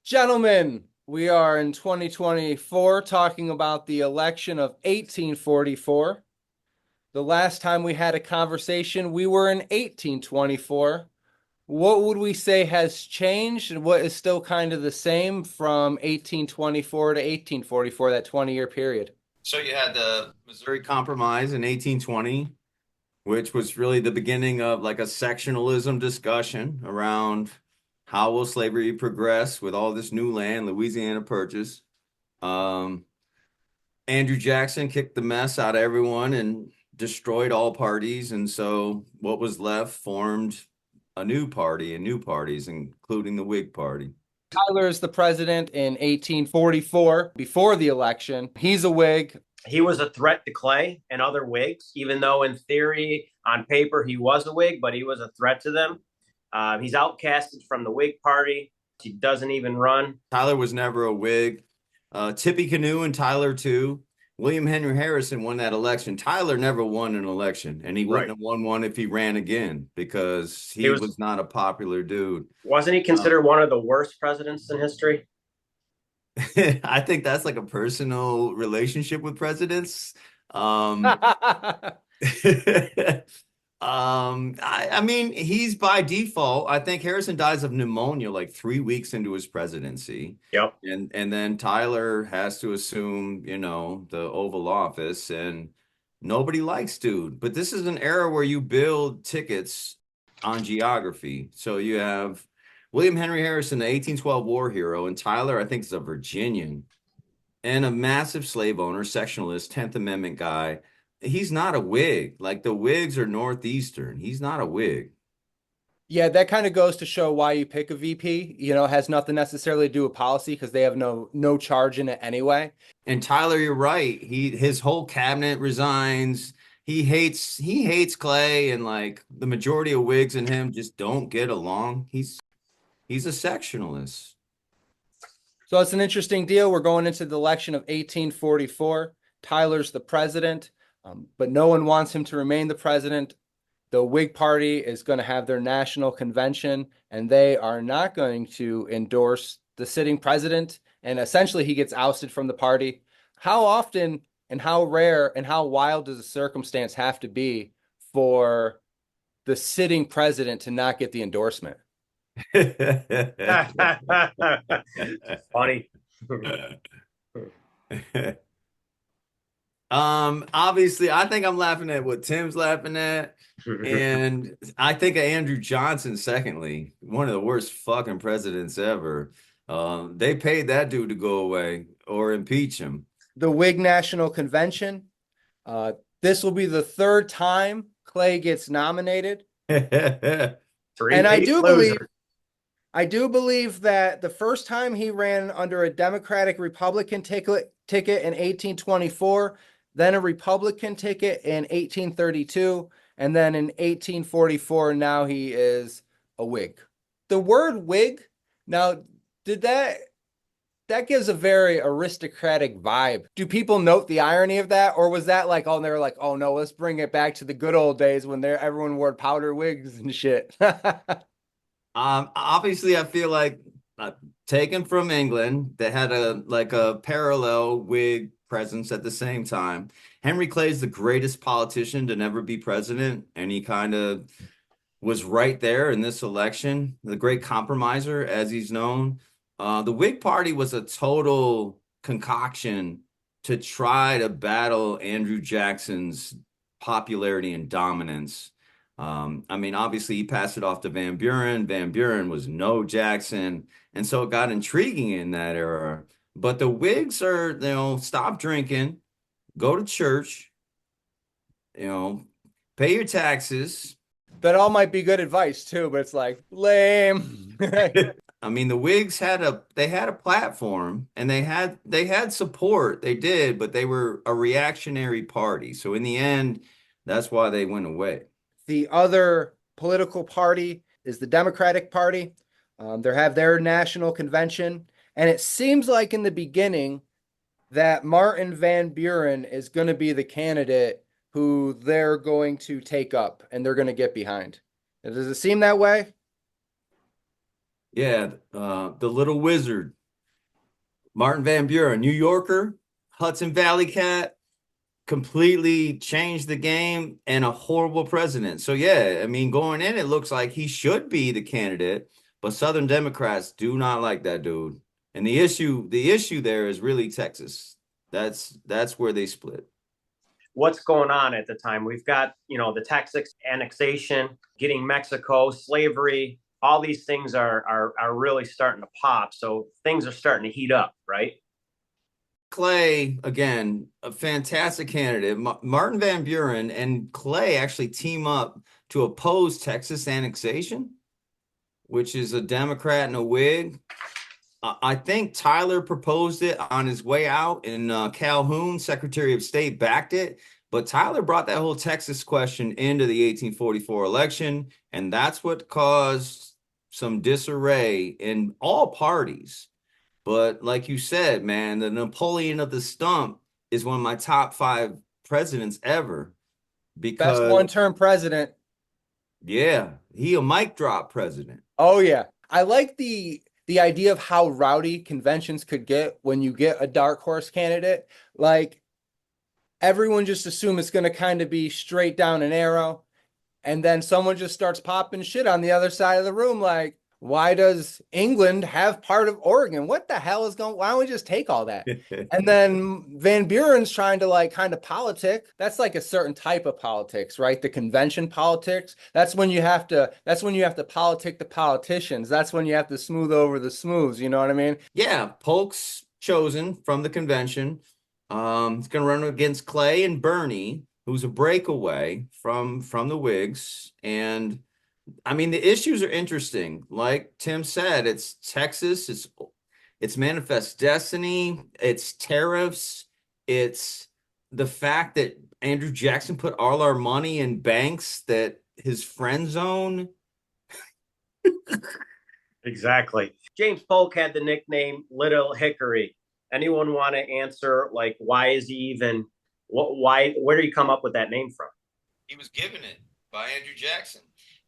Gentlemen, we are in 2024 talking about the election of 1844. The last time we had a conversation, we were in 1824. What would we say has changed and what is still kind of the same from 1824 to 1844, that 20-year period? So you had the Missouri Compromise in 1820, which was really the beginning of like a sectionalism discussion around how will slavery progress with all this new land, Louisiana Purchase. Um, Andrew Jackson kicked the mess out of everyone and destroyed all parties, and so what was left formed a new party and new parties, including the Whig Party. Tyler is the president in 1844 before the election. He's a Whig. He was a threat to Clay and other Whigs, even though in theory, on paper, he was a Whig, but he was a threat to them. He's outcasted from the Whig Party. He doesn't even run. Tyler was never a Whig. Tippy Canoe and Tyler too. William Henry Harrison won that election. Tyler never won an election, and he wouldn't Right. have won one if he ran again because He he was was not a popular dude. wasn't he considered one of the worst presidents in history? I think that's like a personal relationship with presidents. Um, I mean, he's by default. I think Harrison dies of pneumonia like 3 weeks into his presidency. Yep. And then Tyler has to assume, the Oval Office, and nobody likes dude. But this is an era where you build tickets on geography. So you have William Henry Harrison, the 1812 war hero, and Tyler, I think, is a Virginian and a massive slave owner, sectionalist, 10th Amendment guy. He's not a Whig. Like the Whigs are Northeastern. He's not a Whig. Yeah, that kind of goes to show why you pick a VP. Has nothing necessarily to do with policy because they have no charge in it anyway. And Tyler, you're right. His whole cabinet resigns. He hates Clay, and like the majority of Whigs and him just don't get along. He's a sectionalist. So it's an interesting deal. We're going into the election of 1844. Tyler's the president, but no one wants him to remain the president. The Whig Party is going to have their national convention, and they are not going to endorse the sitting president. And essentially, he gets ousted from the party. How often and how rare and how wild does a circumstance have to be for the sitting president to not get the endorsement? Funny. Obviously, I think I'm laughing at what Tim's laughing at. And I think of Andrew Johnson, secondly, one of the worst fucking presidents ever. They paid that dude to go away or impeach him. The Whig National Convention. This will be the third time Clay gets nominated. And I do believe that the first time he ran under a Democratic Republican ticket in 1824, then a Republican ticket in 1832, and then in 1844, now he is a Whig. The word Whig, now, did that gives a very aristocratic vibe. Do people note the irony of that? Or was that like, oh, they were like, oh no, let's bring it back to the good old days when everyone wore powder wigs and shit. Obviously, I feel like taken from England that had a parallel Whig presence at the same time. Henry Clay is the greatest politician to never be president, and he kind of was right there in this election, the great compromiser, as he's known. The Whig Party was a total concoction to try to battle Andrew Jackson's popularity and dominance. I mean, obviously, he passed it off to Van Buren. Van Buren was no Jackson. And so it got intriguing in that era. But the Whigs are, stop drinking, go to church, pay your taxes. That all might be good advice too, but it's like lame. I mean, the Whigs had a platform and they had support. They did, but they were a reactionary party. So in the end, that's why they went away. The other political party is the Democratic Party. They have their national convention. And it seems like in the beginning that Martin Van Buren is going to be the candidate who they're going to take up and they're going to get behind. Does it seem that way? Yeah, the little wizard, Martin Van Buren, New Yorker, Hudson Valley cat, completely changed the game and a horrible president. So yeah, I mean, going in, it looks like he should be the candidate, but Southern Democrats do not like that dude. And the issue there is really Texas. That's where they split. What's going on at the time? We've got, the Texas annexation, getting Mexico, slavery, all these things are really starting to pop. So things are starting to heat up, right? Clay, again, a fantastic candidate. Martin Van Buren and Clay actually team up to oppose Texas annexation, which is a Democrat and a Whig. I think Tyler proposed it on his way out, and Calhoun, Secretary of State, backed it. But Tyler brought that whole Texas question into the 1844 election, and that's what caused some disarray in all parties. But like you said, man, the Napoleon of the stump is one of my top 5 presidents ever Best because, one-term president. yeah, he a mic drop president. Oh yeah. I like the idea of how rowdy conventions could get when you get a dark horse candidate. Like everyone just assume it's going to kind of be straight down and arrow. And then someone just starts popping shit on the other side of the room, like, why does England have part of Oregon? What the hell is going? Why don't we just take all that? And then Van Buren's trying to like kind of politic. That's like a certain type of politics, right? The convention politics. That's when you have to. That's when you have to politic the politicians. That's when you have to smooth over the smooths. You know what I mean? Yeah, Polk's chosen from the convention. He's going to run against Clay and Bernie, who's a breakaway from the Whigs. And I mean, the issues are interesting. Like Tim said, it's Texas, it's manifest destiny, it's tariffs, it's the fact that Andrew Jackson put all our money in banks that his friends own. Exactly. James Polk had the nickname Little Hickory. Anyone want to answer, like, why is he even, where did he come up with that name from? He was given it by Andrew Jackson.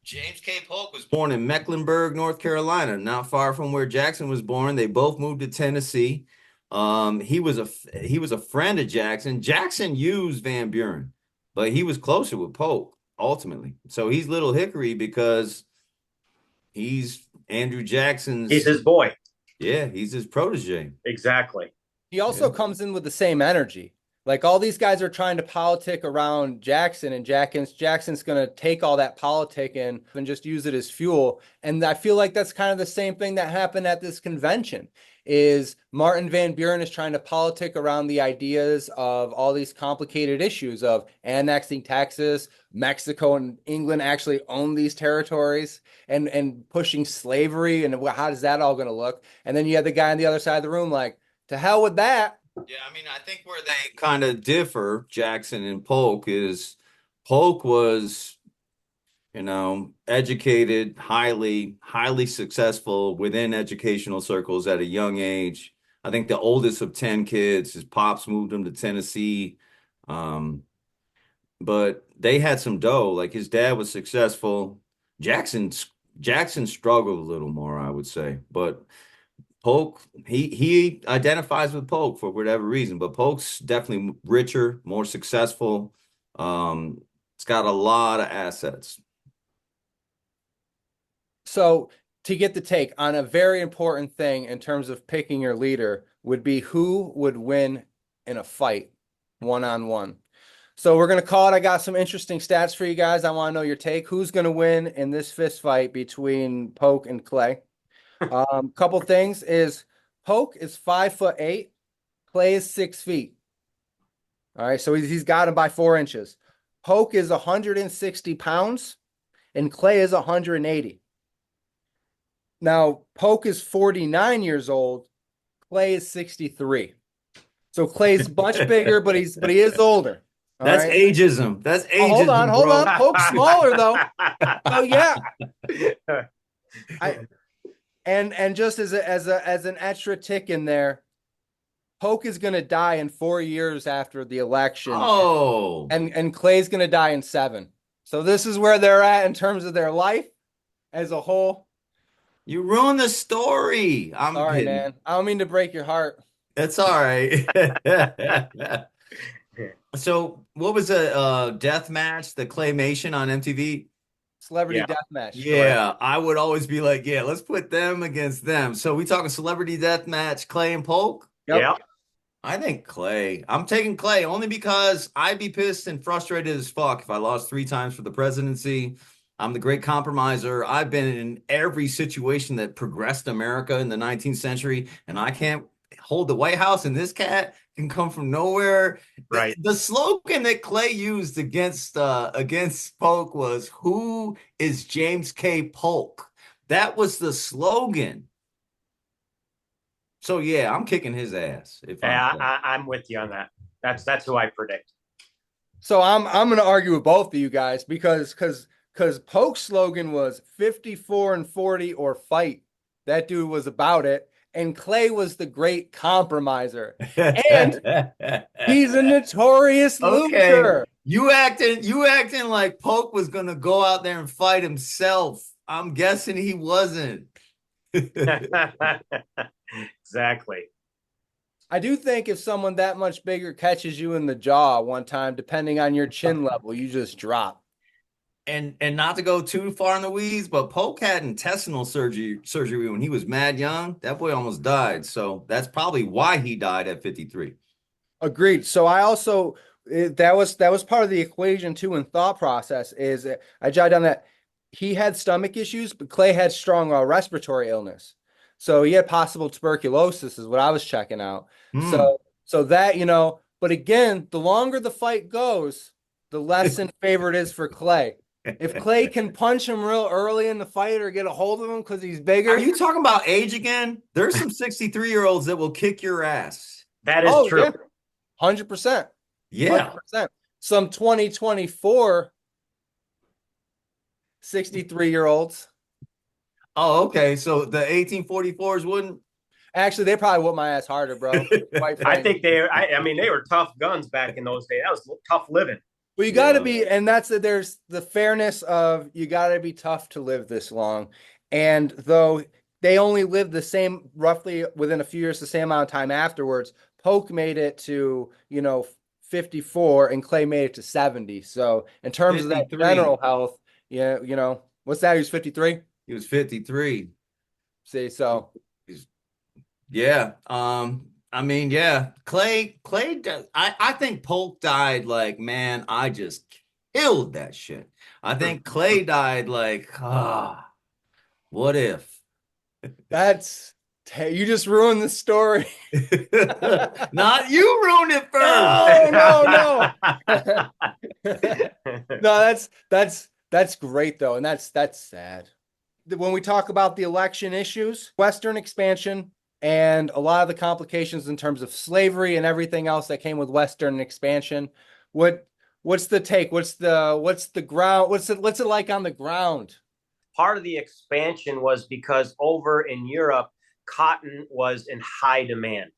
James K. Polk was born in Mecklenburg, North Carolina, not far from where Jackson was born. They both moved to Tennessee. He was a friend of Jackson. Jackson used Van Buren, but he was closer with Polk ultimately. So he's Little Hickory because he's Andrew Jackson's. He's his boy. Yeah, he's his protege. Exactly. He also comes in with the same energy. Like all these guys are trying to politic around Jackson, and Jackson's going to take all that politic and just use it as fuel. And I feel like that's kind of the same thing that happened at this convention. Is Martin Van Buren is trying to politic around the ideas of all these complicated issues of annexing Texas, Mexico and England actually own these territories, and pushing slavery, and how does that all going to look? And then you have the guy on the other side of the room like, to hell with that. Yeah, I mean, I think where they kind of differ, Jackson and Polk, is Polk was, educated, highly successful within educational circles at a young age. I think the oldest of 10 kids, his pops moved him to Tennessee. But they had some dough. Like his dad was successful. Jackson Jackson struggled a little more, I would say. But Polk, he identifies with Polk for whatever reason, but Polk's definitely richer, more successful. It's got a lot of assets. So to get the take on a very important thing in terms of picking your leader would be who would win in a fight one-on-one. So we're going to call it. I got some interesting stats for you guys. I want to know your take. Who's going to win in this fist fight between Polk and Clay? Couple things is Polk is 5'8", Clay is 6 feet. All right, so he's got him by 4 inches. Polk is 160 pounds and Clay is 180. Now, Polk is 49 years old. Clay is 63. So Clay's much bigger, but he is older. That's right? ageism. That's ageism. Hold on. Polk's smaller though. Oh yeah. And just as an extra tick in there, Polk is going to die in 4 years after the election. Oh. And Clay's going to die in 7. So this is where they're at in terms of their life as a whole. You ruined the story. I'm Sorry, kidding. man. I don't mean to break your heart. That's all right. So, what was the death match, the claymation on MTV? Celebrity Yeah, death match. correct. Yeah, I would always be like, yeah, let's put them against them. So we talking celebrity death match, Clay and Polk? Yep. Yeah. I think Clay. I'm taking Clay only because I'd be pissed and frustrated as fuck if I lost 3 times for the presidency. I'm the great compromiser. I've been in every situation that progressed America in the 19th century, and I can't hold the White House, and this cat can come from nowhere. The, Right. the slogan that Clay used against Polk was, "Who is James K. Polk?" That was the slogan. So yeah, I'm kicking his ass if I'm Yeah, Clay. I'm with you on that. That's who I predict. So I'm gonna argue with both of you guys because Polk's slogan was 54 and 40 or fight. That dude was about it. And Clay was the great compromiser. And he's a notorious Okay. loser. You acting like Polk was gonna go out there and fight himself. I'm guessing he wasn't. Exactly. I do think if someone that much bigger catches you in the jaw one time, depending on your chin level, you just drop. And not to go too far in the weeds, but Polk had intestinal surgery when he was mad young. That boy almost died. So that's probably why he died at 53. Agreed. So I also that was part of the equation too in thought process is I jotted down that he had stomach issues, but Clay had strong respiratory illness. So he had possible tuberculosis is what I was checking out. Hmm. So that, but again, the longer the fight goes, the less in favor it is for Clay. If Clay can punch him real early in the fight or get a hold of him because he's Are bigger. you talking about age again? There's some 63-year-olds that will kick your ass. That is Oh true. yeah, 100%. Yeah. 100%. Some 2024 63-year-olds. Oh, okay. So the 1844s wouldn't. Actually, they probably whoop my ass harder, bro. Quite I frankly. think I mean, they were tough guns back in those days. That was tough living. Well, you got to Yeah. be, and there's the fairness of you got to be tough to live this long. And though they only lived the same, roughly within a few years, the same amount of time afterwards, Polk made it to, 54 and Clay made it to 70. So in terms of that 53. general health, yeah, what's that? He was 53. He was 53. See, so He's, yeah. I mean, yeah. I think Polk died like, man, I just killed that shit. I think Clay died like, what if? that's you just ruined the story. Not you ruined it first. No, no. No, that's great though, and that's sad. When we talk about the election issues, Western expansion and a lot of the complications in terms of slavery and everything else that came with Western expansion, what's the take? What's the ground? What's it like on the ground? Part of the expansion was because over in Europe, cotton was in high demand.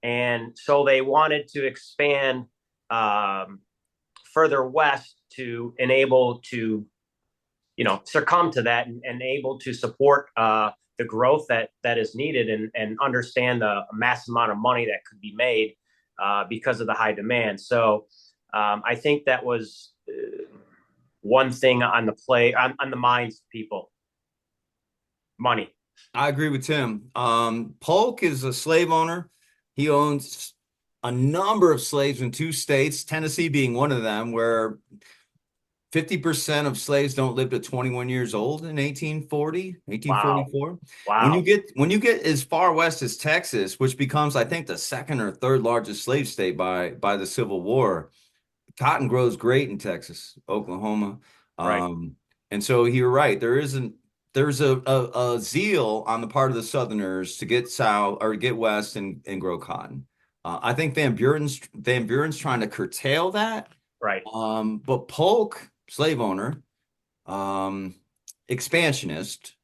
And so they wanted to expand further west to enable to, succumb to that and able to support the growth that is needed and understand the massive amount of money that could be made because of the high demand. So I think that was one thing on the play on the minds of people. Money. I agree with Tim. Polk is a slave owner. He owns a number of slaves in 2 states, Tennessee being one of them, where 50% of slaves don't live to 21 years old in 1840, Wow. 1844. When you Wow. get as far west as Texas, which becomes, I think, the second or third largest slave state by the Civil War, cotton grows great in Texas, Oklahoma. Right. And so you're right. There's a zeal on the part of the Southerners to get south or get west and grow cotton. I think Van Buren's trying to curtail that. Right. But Polk, slave owner, um, expansionist,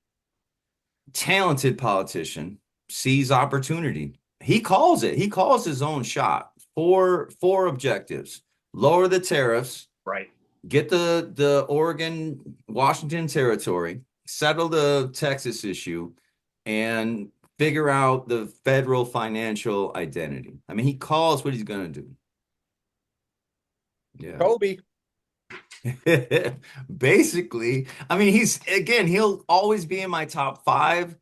talented politician, sees opportunity. He calls it. He calls his own shot. Four objectives: lower the tariffs, Right. get the Oregon, Washington territory, settle the Texas issue, and figure out the federal financial identity. I mean, he calls what he's going to do. Yeah. Kobe. Basically, I mean, he'll always be in my top five.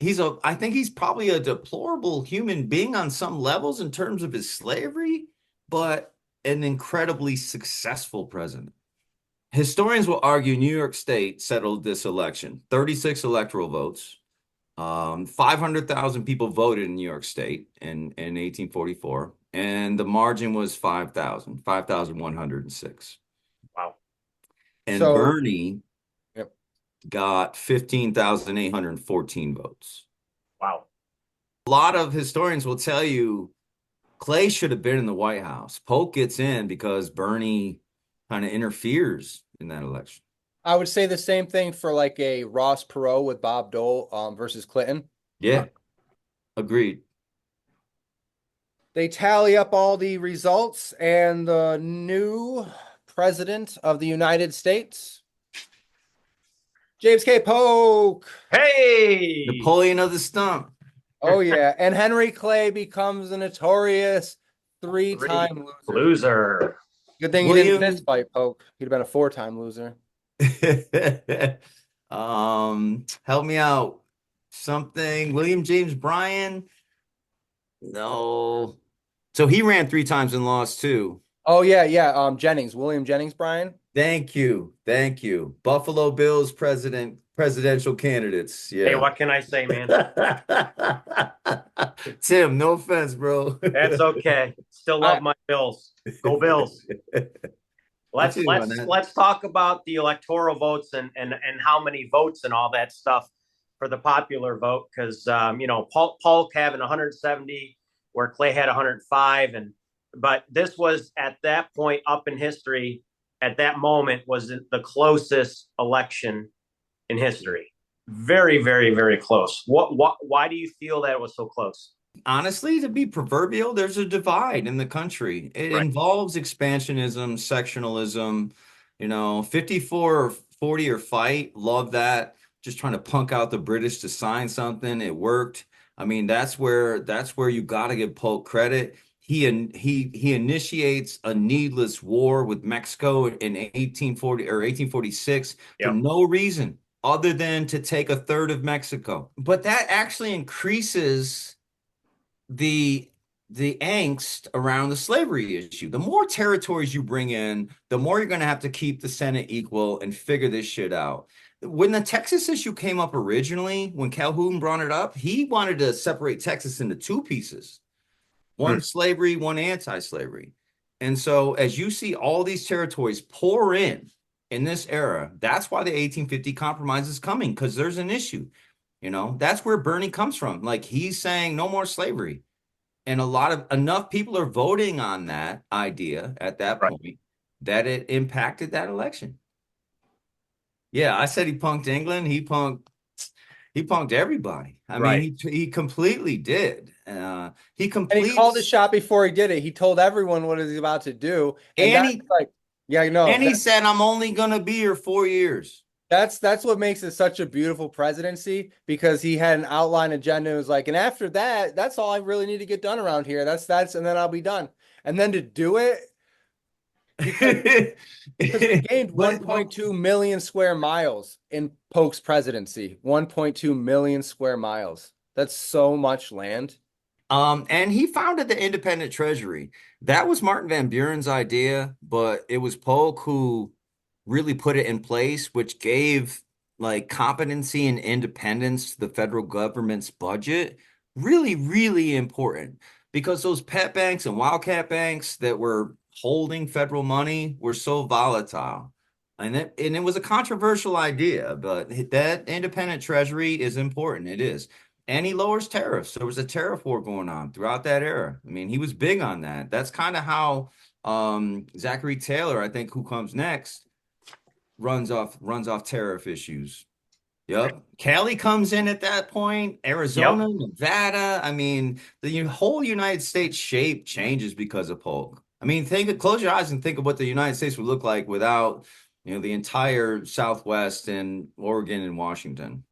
I think he's probably a deplorable human being on some levels in terms of his slavery, but an incredibly successful president. Historians will argue New York State settled this election, 36 electoral votes. 500,000 people voted in New York State in 1844, and the margin was 5,106. Wow. And So- Bernie Yep. got 15,814 votes. Wow. A lot of historians will tell you Clay should have been in the White House. Polk gets in because Bernie kind of interferes in that election. I would say the same thing for like a Ross Perot with Bob Dole versus Clinton. Yeah, agreed. They tally up all the results, and the new president of the United States, James K. Polk. Hey, Napoleon of the stump. Oh, yeah. And Henry Clay becomes a notorious three-time loser. Good thing he didn't fist fight Polk. He'd have been a four-time loser. Help me out. Something. William James Bryan? No. So he ran 3 times and lost 2. Oh, yeah. William Jennings Bryan. Thank you. Buffalo Bills presidential candidates. Yeah. Hey, what can I say, man? Tim, no offense, bro. That's okay. Still love my Bills. Go Bills. Let's talk about the electoral votes and how many votes and all that stuff for the popular vote, because Polk having 170 where Clay had 105, but this was at that point up in history. At that moment was the closest election in history. Very, very, very close. Why do you feel that it was so close? Honestly, to be proverbial, there's a divide in the country. It involves expansionism, sectionalism, 54 or 40 or fight. Love that. Just trying to punk out the British to sign something. It worked. I mean, that's where you got to give Polk credit. He initiates a needless war with Mexico in 1840 or 1846 for no reason other than to take a third of Mexico. But that actually increases the angst around the slavery issue. The more territories you bring in, the more you're going to have to keep the Senate equal and figure this shit out. When the Texas issue came up originally, when Calhoun brought it up, he wanted to separate Texas into 2 pieces. One slavery, one anti-slavery. And so as you see all these territories pour in this era, that's why the 1850 compromise is coming, because there's an issue. That's where Bernie comes from. Like, he's saying no more slavery. And enough people are voting on that idea at that point that it impacted that election. Yeah, I said he punked England. He punked everybody. I mean, he completely did. And he called the shot before he did it. He told everyone what he was about to do. And he said, I'm only going to be here 4 years. That's what makes it such a beautiful presidency, because he had an outline agenda. It was like, and after that, that's all I really need to get done around here. That's, and then I'll be done. And then to do it, because he gained 1.2 million square miles in Polk's presidency. 1.2 million square miles. That's so much land. And he founded the independent treasury. That was Martin Van Buren's idea, but it was Polk who really put it in place, which gave like competency and independence to the federal government's budget. Really, really important, because those pet banks and wildcat banks that were holding federal money were so volatile. And it was a controversial idea, but that independent treasury is important. It is. And he lowers tariffs. There was a tariff war going on throughout that era. I mean, he was big on that. That's kind of how Zachary Taylor, I think, who comes next, runs off tariff issues. Yep. Cali comes in at that point, Arizona, Nevada. I mean, the whole United States shape changes because of Polk. I mean, close your eyes and think of what the United States would look like without the entire Southwest and Oregon and Washington.